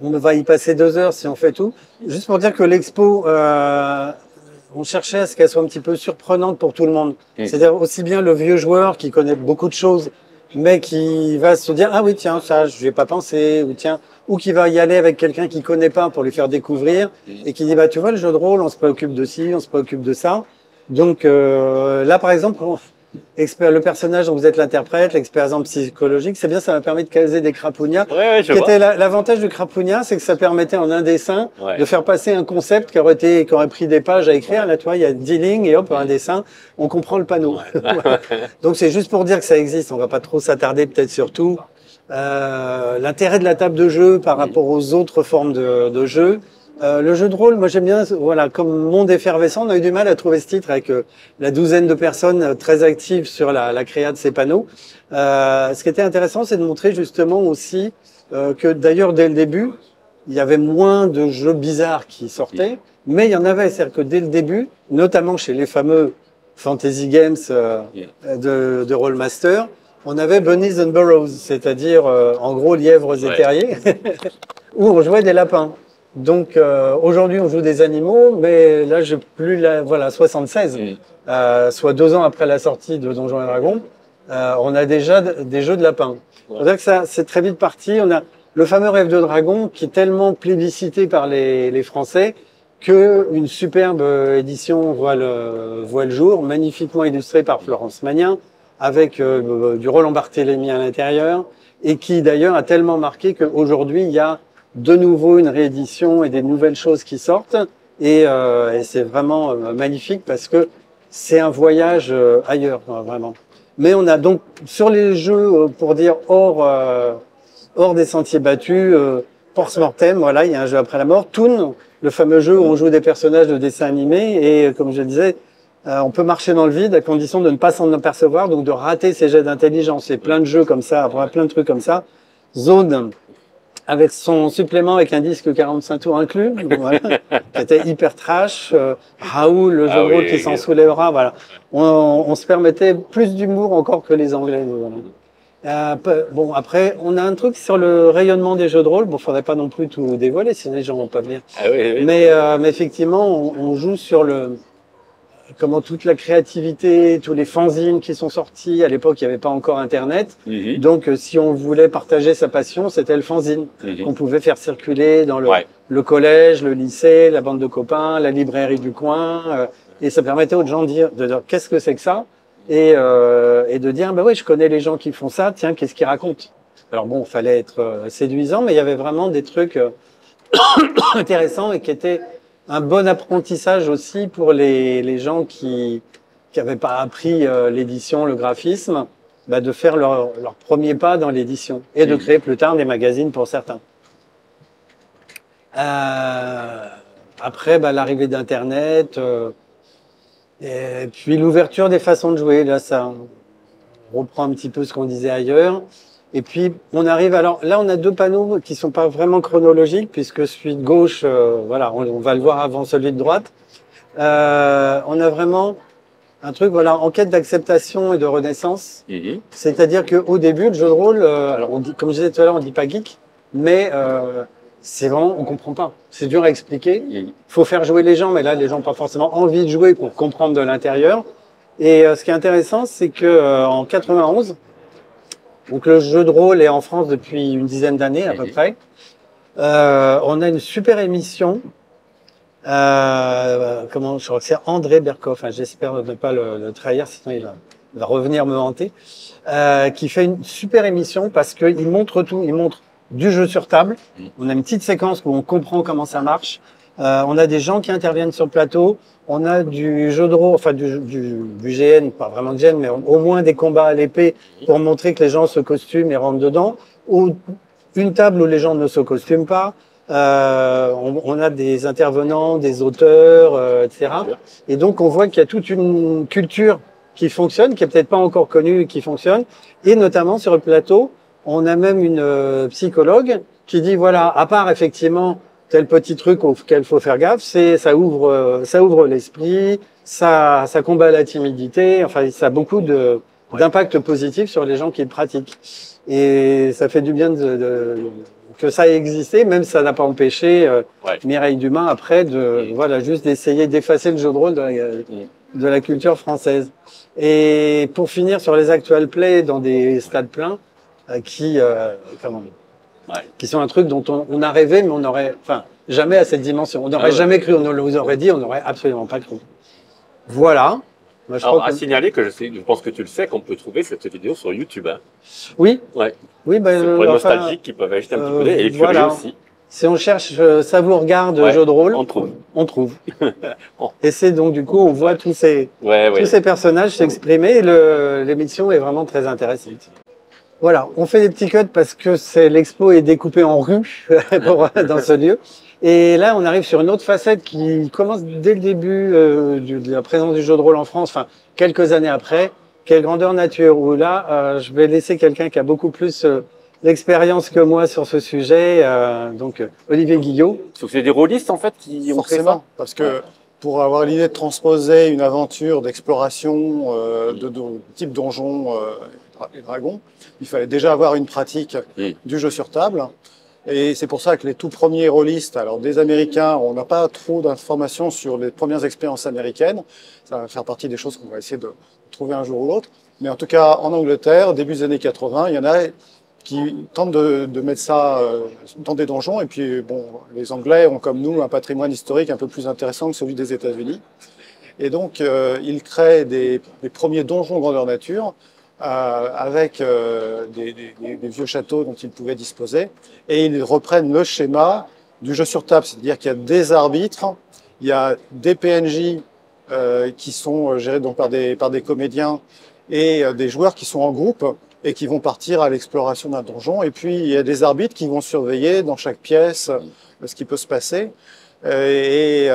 on va y passer 2 heures si on fait tout. Juste pour dire que l'expo, on cherchait à ce qu'elle soit un petit peu surprenante pour tout le monde. C'est-à-dire aussi bien le vieux joueur qui connaît beaucoup de choses, mais qui va se dire, ah oui, tiens, ça, je n'y ai pas pensé, ou tiens, ou qui va y aller avec quelqu'un qui connaît pas pour lui faire découvrir, et qui dit, bah, tu vois, le jeu de rôle, on se préoccupe de ci, on se préoccupe de ça. Donc, là, par exemple, le personnage dont vous êtes l'interprète, l'expert en psychologique, c'est bien, ça m'a permis de caser des crapounia. L'avantage du crapounia, c'est que ça permettait en un dessin de faire passer un concept qui aurait pris des pages à écrire. Là, tu vois, il y a 10 lignes et hop, un dessin, on comprend le panneau. Donc c'est juste pour dire que ça existe. On va pas trop s'attarder peut-être sur tout. L'intérêt de la table de jeu par rapport aux autres formes de jeu. Le jeu de rôle, moi j'aime bien, voilà, comme monde effervescent, on a eu du mal à trouver ce titre avec la douzaine de personnes très actives sur la créa de ces panneaux. Ce qui était intéressant, c'est de montrer justement aussi que d'ailleurs dès le début, il y avait moins de jeux bizarres qui sortaient, mais il y en avait, c'est-à-dire que dès le début, notamment chez les fameux Fantasy Games de Rollmaster, on avait Bunnies and Burrows, c'est-à-dire en gros lièvres et terriers, où on jouait des lapins. Donc aujourd'hui on joue des animaux, mais là j'ai plus voilà 76, soit 2 ans après la sortie de Donjons et Dragons, on a déjà des jeux de lapins. C'est-à-dire que ça c'est très vite parti. On a le fameux Rêve de Dragon qui est tellement plébiscité par les Français que une superbe édition voit le jour, magnifiquement illustrée par Florence Magnin, avec du Roland Barthélémy à l'intérieur, et qui d'ailleurs a tellement marqué qu'aujourd'hui il y a de nouveau une réédition et des nouvelles choses qui sortent, et c'est vraiment magnifique parce que c'est un voyage ailleurs, vraiment. Mais on a donc sur les jeux, pour dire hors des sentiers battus, post-mortem, voilà, il y a un jeu après la mort, Toon, le fameux jeu où on joue des personnages de dessins animés, et comme je le disais, on peut marcher dans le vide à condition de ne pas s'en apercevoir, donc de rater ses jets d'intelligence. Et plein de jeux comme ça, plein de trucs comme ça. Zone, avec son supplément avec un disque 45 tours inclus, voilà, qui était hyper trash. Raoul, le jeu de rôle qui s'en soulèvera, voilà. On se permettait plus d'humour encore que les Anglais. Voilà. Bon, après, on a un truc sur le rayonnement des jeux de rôle. Bon, faudrait pas non plus tout dévoiler, sinon les gens vont pas venir. Mais effectivement, on joue sur comment toute la créativité, tous les fanzines qui sont sortis. À l'époque, il n'y avait pas encore Internet. Donc, si on voulait partager sa passion, c'était le fanzine qu'on pouvait faire circuler dans le collège, le lycée, la bande de copains, la librairie du coin. Et ça permettait aux gens de dire qu'est-ce que c'est que ça, et de dire bah ouais, je connais les gens qui font ça. Tiens, qu'est-ce qu'ils racontent? Alors bon, fallait être séduisant, mais il y avait vraiment des trucs intéressants et qui étaient un bon apprentissage aussi pour les gens qui n'avaient pas appris l'édition, le graphisme, bah de faire leur premier pas dans l'édition et de créer plus tard des magazines pour certains. Après, bah, l'arrivée d'Internet, et puis l'ouverture des façons de jouer, là ça reprend un petit peu ce qu'on disait ailleurs. Et puis, on arrive, alors là, on a 2 panneaux qui sont pas vraiment chronologiques, puisque celui de gauche, voilà, on va le voir avant celui de droite. On a vraiment un truc, voilà, en quête d'acceptation et de renaissance. C'est-à-dire qu'au début, le jeu de rôle, alors on dit, comme je disais tout à l'heure, on dit pas geek, mais c'est vraiment, on comprend pas. C'est dur à expliquer. Faut faire jouer les gens, mais là, les gens n'ont pas forcément envie de jouer pour comprendre de l'intérieur. Et ce qui est intéressant, c'est que en 91, donc le jeu de rôle est en France depuis une dizaine d'années à peu près. On a une super émission Comment je crois que c'est André Berkoff. Enfin, j'espère ne pas le trahir, sinon il va revenir me hanter. Qui fait une super émission parce qu'il montre tout. Il montre du jeu sur table. On a une petite séquence où on comprend comment ça marche. On a des gens qui interviennent sur le plateau. On a du jeu de rôle, enfin du GN, pas vraiment de GN, mais au moins des combats à l'épée pour montrer que les gens se costument et rentrent dedans. Ou une table où les gens ne se costument pas. On a des intervenants, des auteurs, etc. Et donc on voit qu'il y a toute une culture qui fonctionne, qui est peut-être pas encore connue, qui fonctionne. Et notamment sur le plateau, on a même une psychologue qui dit voilà, à part effectivement tel petit truc auquel faut faire gaffe, ça ouvre l'esprit, ça combat la timidité. Enfin, ça a beaucoup d'impact positif sur les gens qui le pratiquent. Et ça fait du bien que ça ait existé, même ça n'a pas empêché Mireille Dumas après voilà, juste d'essayer d'effacer le jeu de rôle de la culture française. Et pour finir sur les actual play dans des stades pleins, qui sont un truc dont on a rêvé, mais on aurait, enfin, jamais à cette dimension. On n'aurait jamais cru, on nous aurait dit, on n'aurait absolument pas cru. Voilà. Moi, alors, à signaler que je pense que tu le sais, qu'on peut trouver cette vidéo sur YouTube. Hein. Oui. Ouais. Oui, ben, c'est pour les nostalgiques qui peuvent acheter un petit peu et les curieux aussi. Si on cherche ça vous regarde jeu de rôle, on trouve. Et c'est donc du coup on voit tous ces personnages s'exprimer et l'émission est vraiment très intéressante. Voilà, on fait des petits cuts parce que l'expo est découpée en rues dans ce lieu. Et là, on arrive sur une autre facette qui commence dès le début de la présence du jeu de rôle en France, enfin quelques années après. Quelle grandeur nature, où là, je vais laisser quelqu'un qui a beaucoup plus d'expérience que moi sur ce sujet, donc Olivier Guillot. C'est des rôlistes en fait qui ont fait ça. Parce que pour avoir l'idée de transposer une aventure d'exploration de type donjon et dragon, il fallait déjà avoir une pratique du jeu sur table. Et c'est pour ça que les tout premiers rôlistes, alors des Américains, on n'a pas trop d'informations sur les premières expériences américaines. Ça va faire partie des choses qu'on va essayer de trouver un jour ou l'autre. Mais en tout cas, en Angleterre, début des années 80, il y en a qui tentent de mettre ça dans des donjons. Et puis, bon, les Anglais ont comme nous un patrimoine historique un peu plus intéressant que celui des États-Unis. Et donc, ils créent des premiers donjons grandeur nature avec des vieux châteaux dont ils pouvaient disposer. Et ils reprennent le schéma du jeu sur table, c'est-à-dire qu'il y a des arbitres, il y a des PNJ qui sont gérés donc par des comédiens et des joueurs qui sont en groupe et qui vont partir à l'exploration d'un donjon. Et puis, il y a des arbitres qui vont surveiller dans chaque pièce ce qui peut se passer. Les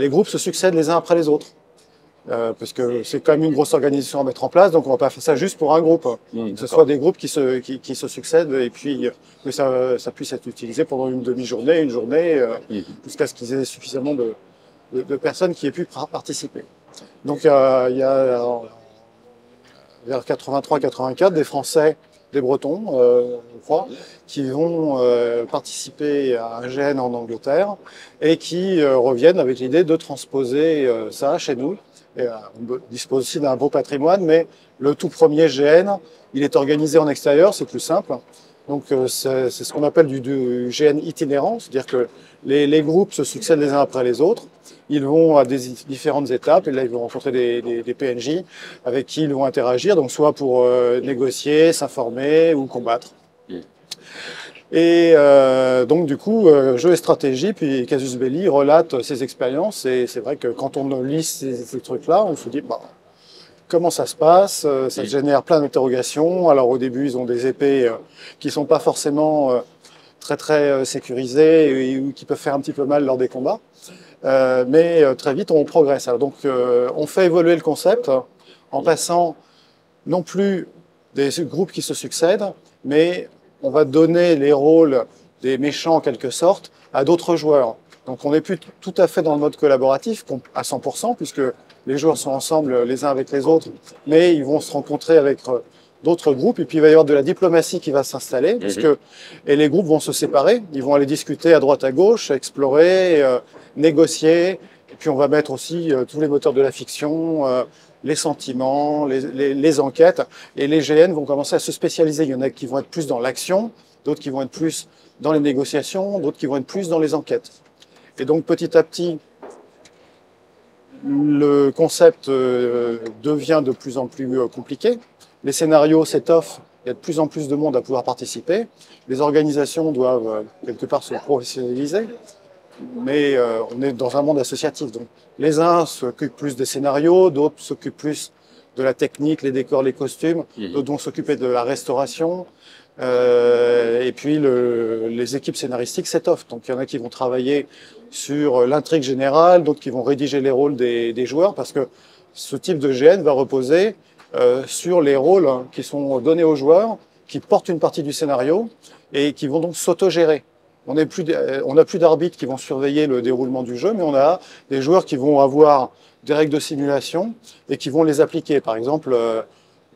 groupes se succèdent les uns après les autres. Parce que c'est quand même une grosse organisation à mettre en place, donc on va pas faire ça juste pour un groupe. Que ce soit des groupes qui se succèdent et puis que ça puisse être utilisé pendant une demi-journée, une journée, jusqu'à ce qu'ils aient suffisamment de personnes qui aient pu participer. Donc il y a vers 83-84 des Français, des Bretons, je crois, qui vont participer à un GN en Angleterre et qui reviennent avec l'idée de transposer ça chez nous. Et, on dispose aussi d'un beau patrimoine, mais le tout premier GN, il est organisé en extérieur, c'est plus simple. Donc c'est ce qu'on appelle du GN itinérant, c'est-à-dire que les groupes se succèdent les uns après les autres. Ils vont à des différentes étapes et là ils vont rencontrer des PNJ avec qui ils vont interagir, donc soit pour négocier, s'informer ou combattre. Et donc du coup, jeu et stratégie, puis Casus Belli relate ses expériences et c'est vrai que quand on lit ces trucs-là, on se dit bah, comment ça se passe, ça génère plein d'interrogations. Alors au début, ils ont des épées qui sont pas forcément très sécurisées ou qui peuvent faire un petit peu mal lors des combats. Mais très vite, on progresse. Alors, donc on fait évoluer le concept en passant non plus des groupes qui se succèdent, mais on va donner les rôles des méchants en quelque sorte à d'autres joueurs. Donc on n'est plus tout à fait dans le mode collaboratif à 100%, puisque les joueurs sont ensemble les uns avec les autres, mais ils vont se rencontrer avec d'autres groupes, et puis il va y avoir de la diplomatie qui va s'installer, et les groupes vont se séparer, ils vont aller discuter à droite à gauche, explorer, négocier, et puis on va mettre aussi tous les moteurs de la fiction, les sentiments, les enquêtes, et les GN vont commencer à se spécialiser. Il y en a qui vont être plus dans l'action, d'autres qui vont être plus dans les négociations, d'autres qui vont être plus dans les enquêtes. Et donc petit à petit, le concept devient de plus en plus compliqué. Les scénarios s'étoffent, il y a de plus en plus de monde à pouvoir participer. Les organisations doivent quelque part se professionnaliser, mais on est dans un monde associatif. Donc les uns s'occupent plus des scénarios, d'autres s'occupent plus de la technique, les décors, les costumes, d'autres vont s'occuper de la restauration. Et puis les équipes scénaristiques s'étoffent. Donc il y en a qui vont travailler sur l'intrigue générale, d'autres qui vont rédiger les rôles des joueurs, parce que ce type de GN va reposer sur les rôles qui sont donnés aux joueurs, qui portent une partie du scénario et qui vont donc s'autogérer. On n'a plus d'arbitres qui vont surveiller le déroulement du jeu, mais on a des joueurs qui vont avoir des règles de simulation et qui vont les appliquer. Par exemple,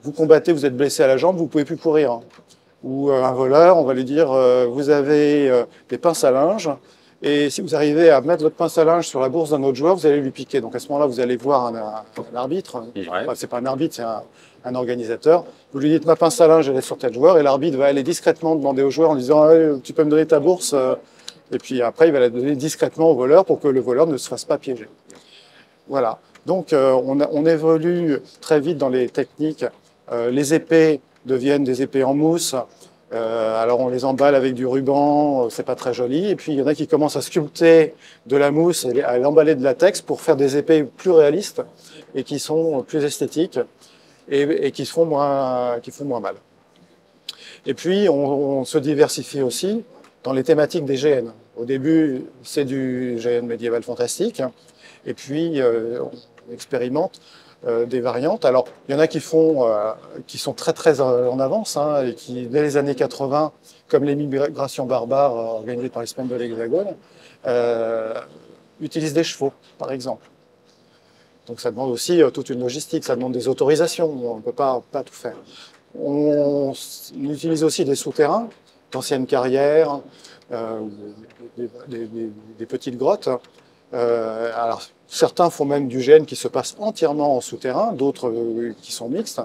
vous combattez, vous êtes blessé à la jambe, vous pouvez plus courir. Ou un voleur, on va lui dire, vous avez des pinces à linge, et si vous arrivez à mettre votre pince à linge sur la bourse d'un autre joueur, vous allez lui piquer. Donc à ce moment-là, vous allez voir un arbitre. Ouais. Enfin, c'est pas un arbitre, c'est un organisateur. Vous lui dites, ma pince à linge, elle est sur tel joueur, et l'arbitre va aller discrètement demander au joueur en disant, tu peux me donner ta bourse, et puis après, il va la donner discrètement au voleur pour que le voleur ne se fasse pas piéger. Voilà. Donc on évolue très vite dans les techniques. Les épées deviennent des épées en mousse. Alors on les emballe avec du ruban, c'est pas très joli. Et puis il y en a qui commencent à sculpter de la mousse et à l'emballer de latex pour faire des épées plus réalistes et qui sont plus esthétiques et qui font moins mal. Et puis on se diversifie aussi dans les thématiques des GN. Au début, c'est du GN médiéval fantastique. Et puis on expérimente des variantes. Alors, il y en a qui sont très en avance, et qui, dès les années 80, comme les migrations barbares organisées par les Semaines de l'Hexagone, utilisent des chevaux, par exemple. Donc ça demande aussi toute une logistique, ça demande des autorisations, on ne peut pas tout faire. On utilise aussi des souterrains, d'anciennes carrières, des petites grottes. Alors, certains font même du GN qui se passe entièrement en souterrain, d'autres qui sont mixtes.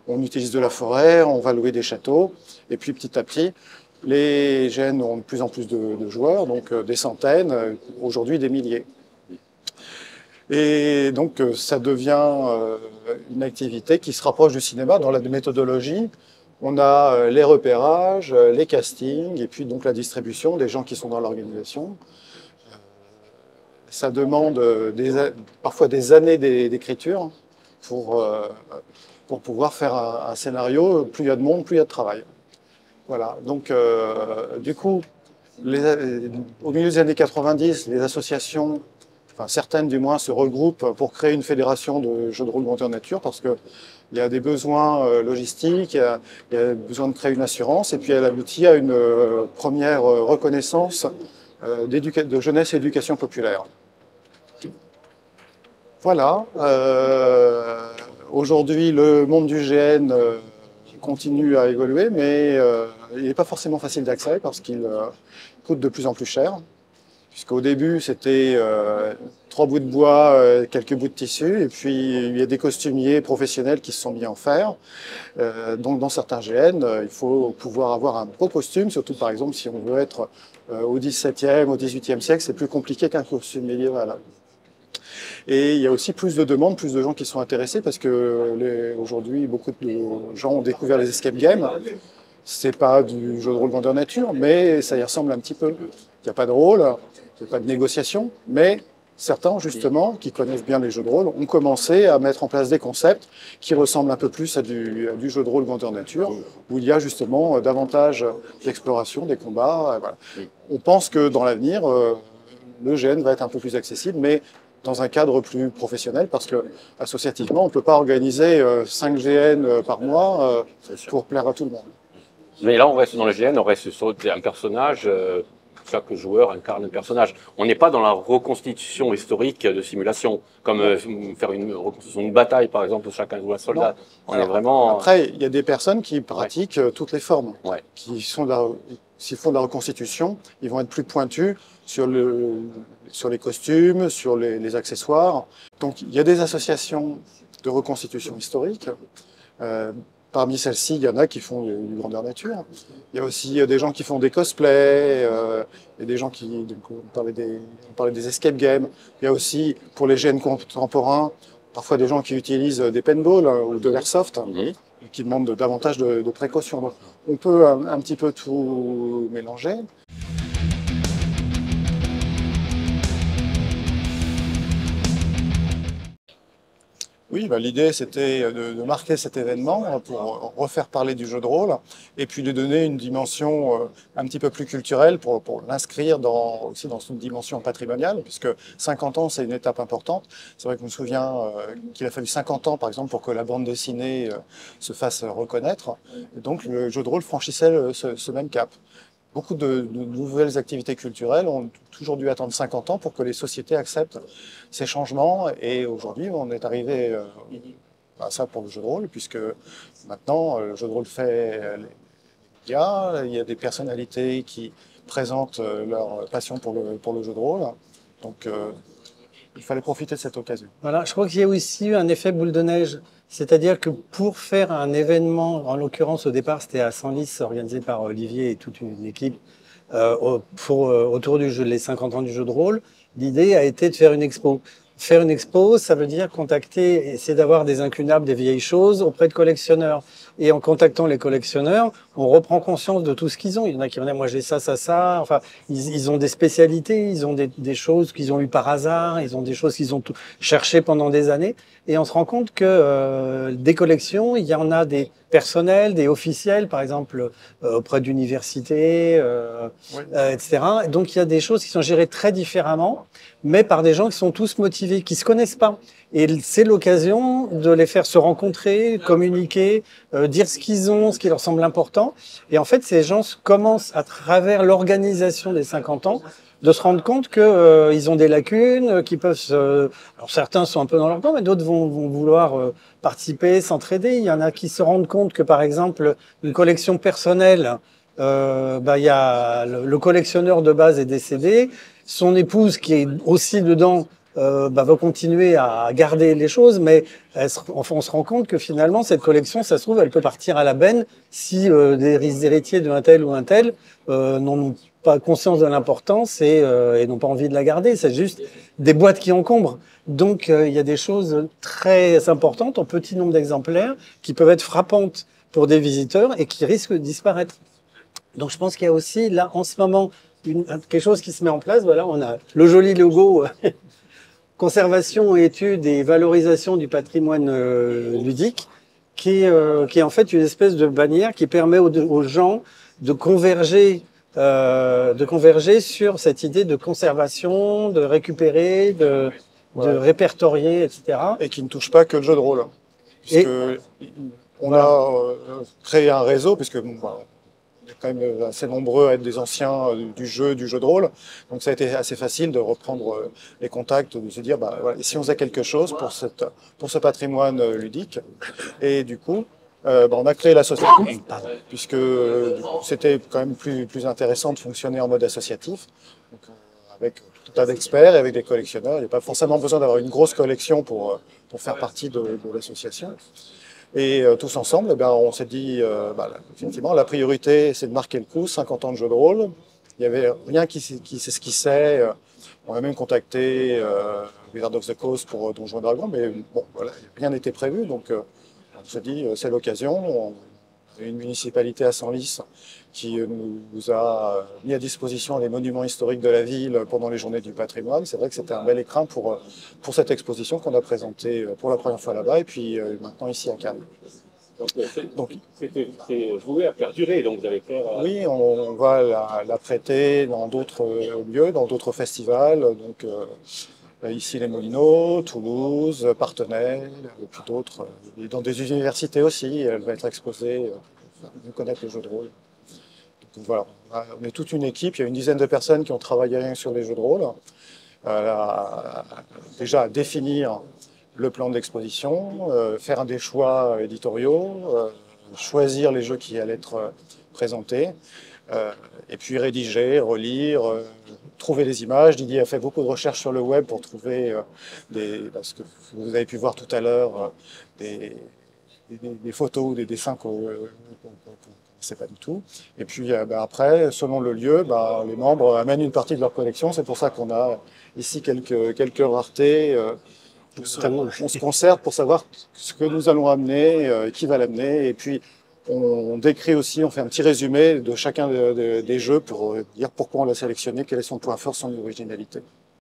On utilise de la forêt, on va louer des châteaux, et puis petit à petit, les GN ont de plus en plus de joueurs, donc des centaines, aujourd'hui des milliers. Et donc ça devient une activité qui se rapproche du cinéma dans la méthodologie. On a les repérages, les castings, et puis donc la distribution des gens qui sont dans l'organisation. Ça demande parfois des années d'écriture pour pouvoir faire un scénario. Plus il y a de monde, plus il y a de travail. Voilà. Donc, du coup, au milieu des années 90, les associations, enfin certaines du moins, se regroupent pour créer une fédération de jeux de rôle grandeur nature parce que il y a des besoins logistiques, il y a besoin de créer une assurance, et puis elle aboutit à une première reconnaissance de jeunesse et éducation populaire. Voilà. Aujourd'hui, le monde du GN continue à évoluer, mais il n'est pas forcément facile d'accès parce qu'il coûte de plus en plus cher. Puisqu'au début, c'était 3 bouts de bois, quelques bouts de tissu, et puis il y a des costumiers professionnels qui se sont mis à en faire. Donc dans certains GN, il faut pouvoir avoir un beau costume, surtout par exemple si on veut être au XVIIe, au XVIIIe siècle, c'est plus compliqué qu'un costume médiéval. Et il y a aussi plus de demandes, plus de gens qui sont intéressés, parce que aujourd'hui, beaucoup de gens ont découvert les escape games. C'est pas du jeu de rôle grandeur nature, mais ça y ressemble un petit peu. Il n'y a pas de rôle, il n'y a pas de négociation, mais certains, justement, qui connaissent bien les jeux de rôle, ont commencé à mettre en place des concepts qui ressemblent un peu plus à du jeu de rôle grandeur nature, où il y a justement davantage d'exploration, des combats. Voilà. On pense que dans l'avenir, le GN va être un peu plus accessible, mais dans un cadre plus professionnel, parce que associativement, on ne peut pas organiser 5 GN par mois pour plaire à tout le monde. Mais là, on reste dans le GN, on reste sur un personnage. Chaque joueur incarne un personnage. On n'est pas dans la reconstitution historique de simulation, comme faire une reconstitution d'une bataille, par exemple, où chacun joue un soldat. On est vraiment. Après, il y a des personnes qui pratiquent toutes les formes, qui sont s'ils font de la reconstitution, ils vont être plus pointus sur les costumes, sur les accessoires. Donc, il y a des associations de reconstitution historique. parmi celles-ci, il y en a qui font du grandeur nature. Il y a aussi des gens qui font des cosplays, et des gens qui, donc, on parlait des escape games. Il y a aussi, pour les GN contemporains, parfois des gens qui utilisent des paintballs ou de l'airsoft, qui demandent davantage de précautions. Donc, on peut un petit peu tout mélanger. Oui, l'idée c'était de marquer cet événement pour refaire parler du jeu de rôle et puis lui donner une dimension un petit peu plus culturelle pour l'inscrire aussi dans une dimension patrimoniale, puisque 50 ans c'est une étape importante. C'est vrai que je me souviens qu'il a fallu 50 ans par exemple pour que la bande dessinée se fasse reconnaître. Et donc le jeu de rôle franchissait ce même cap. Beaucoup de nouvelles activités culturelles ont toujours dû attendre 50 ans pour que les sociétés acceptent ces changements. Et aujourd'hui, on est arrivé à ça pour le jeu de rôle, puisque maintenant, le jeu de rôle fait les médias. Il y a des personnalités qui présentent leur passion pour le jeu de rôle. Donc, il fallait profiter de cette occasion. Voilà, je crois qu'il y a aussi eu un effet boule de neige. C'est-à-dire que pour faire un événement, en l'occurrence au départ c'était à Senlis, organisé par Olivier et toute une équipe autour du jeu, les 50 ans du jeu de rôle, l'idée a été de faire une expo. Faire une expo, ça veut dire contacter, essayer d'avoir des incunables, des vieilles choses auprès de collectionneurs. Et en contactant les collectionneurs, on reprend conscience de tout ce qu'ils ont. Il y en a qui vont dire, moi j'ai ça, ça, ça. Enfin, ils ont des spécialités, ils ont des choses qu'ils ont eues par hasard, ils ont des choses qu'ils ont cherchées pendant des années. Et on se rend compte que des collections, il y en a des personnels, des officiels, par exemple auprès d'universités, etc. Et donc il y a des choses qui sont gérées très différemment, mais par des gens qui sont tous motivés, qui se connaissent pas. Et c'est l'occasion de les faire se rencontrer, communiquer, dire ce qu'ils ont, ce qui leur semble important. Et en fait, ces gens commencent, à travers l'organisation des 50 ans, de se rendre compte que ils ont des lacunes, qui peuvent alors certains sont un peu dans leur temps, mais d'autres vont vouloir participer, s'entraider. Il y en a qui se rendent compte que, par exemple, une collection personnelle, il y a le collectionneur de base est décédé, son épouse qui est aussi dedans va continuer à garder les choses, mais on se rend compte que finalement cette collection, ça se trouve, elle peut partir à la benne si des héritiers d'un tel ou un tel n'ont pas conscience de l'importance et n'ont pas envie de la garder. C'est juste des boîtes qui encombrent. Donc il y a des choses très importantes en petit nombre d'exemplaires qui peuvent être frappantes pour des visiteurs et qui risquent de disparaître. Donc je pense qu'il y a aussi là en ce moment quelque chose qui se met en place. Voilà, on a le joli logo conservation, études et valorisation du patrimoine ludique, qui est en fait une espèce de bannière qui permet aux gens de converger sur cette idée de conservation, de récupérer, de répertorier, etc. Et qui ne touche pas que le jeu de rôle. Puisque on a créé un réseau, puisque on est quand même assez nombreux à être des anciens du jeu de rôle. Donc ça a été assez facile de reprendre les contacts, de se dire, voilà, si on faisait quelque chose pour ce patrimoine ludique. Et du coup, on a créé l'association, puisque c'était quand même plus intéressant de fonctionner en mode associatif, donc, avec tout un tas d'experts et avec des collectionneurs. Il n'y a pas forcément besoin d'avoir une grosse collection pour faire partie de l'association. Et tous ensemble, on s'est dit, effectivement, la priorité, c'est de marquer le coup, 50 ans de jeu de rôle. Il n'y avait rien qui s'esquissait. On a même contacté Wizard of the Coast pour Donjons et Dragons, mais bon, voilà, rien n'était prévu. Donc, on s'est dit, c'est l'occasion. On a une municipalité à Senlis qui nous a mis à disposition les monuments historiques de la ville pendant les journées du patrimoine. C'est vrai que c'était un bel écrin pour cette exposition qu'on a présentée pour la première fois là-bas et puis maintenant ici à Cannes. Donc c'est voué à perdurer, donc vous allez faire... Oui, on va la prêter dans d'autres lieux, dans d'autres festivals. Donc ici les Molinos, Toulouse, Partenay, et puis d'autres. Et dans des universités aussi, elle va être exposée pour connaître le jeu de rôle. Donc voilà, on est toute une équipe, il y a une dizaine de personnes qui ont travaillé rien sur les jeux de rôle. Déjà à définir le plan d'exposition, faire des choix éditoriaux, choisir les jeux qui allaient être présentés, et puis rédiger, relire, trouver des images. Didier a fait beaucoup de recherches sur le web pour trouver parce que vous avez pu voir tout à l'heure, des photos ou des dessins qu'on ne sait pas du tout. Et puis après, selon le lieu, les membres amènent une partie de leur collection. C'est pour ça qu'on a ici quelques raretés. On se concerte pour savoir ce que nous allons amener, qui va l'amener, et puis on décrit aussi, on fait un petit résumé de chacun des jeux pour dire pourquoi on l'a sélectionné, quel est son point fort, son originalité.